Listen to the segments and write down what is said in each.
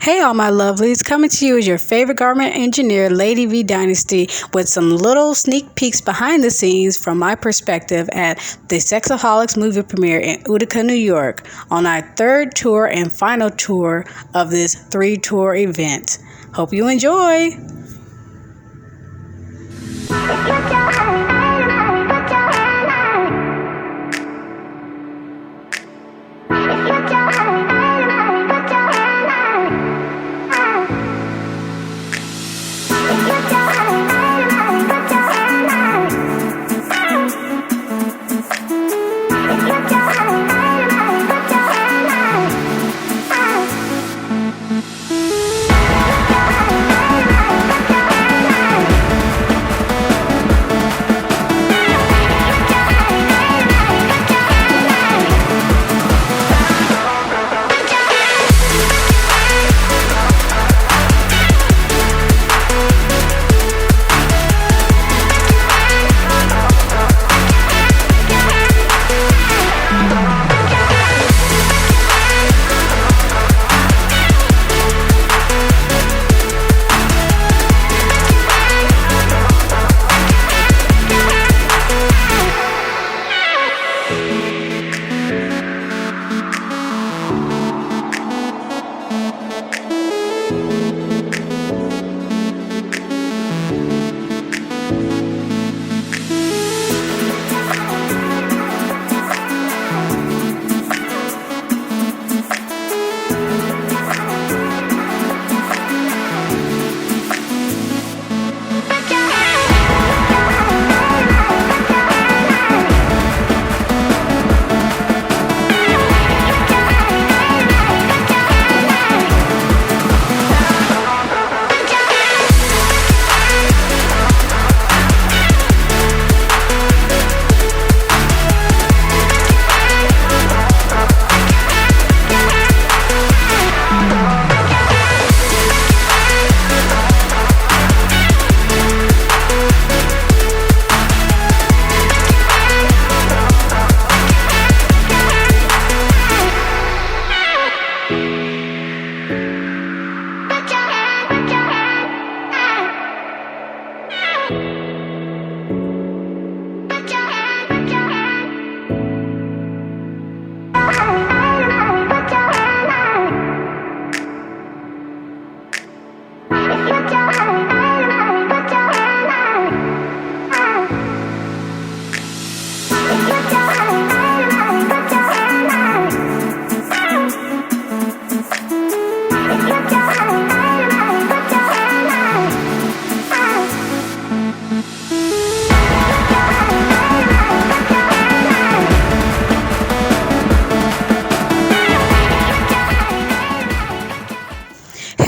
Hey all my lovelies, coming to you as your favorite garment engineer, Lady V Dynasty, with some little sneak peeks behind the scenes from my perspective at the Sexaholics movie premiere in Utica, New York, on our third tour and final tour of this 3-tour event. Hope you enjoy!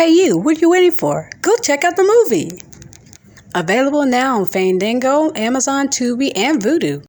Hey you, what are you waiting for? Go check out the movie! Available now on Fandango, Amazon, Tubi, and Vudu.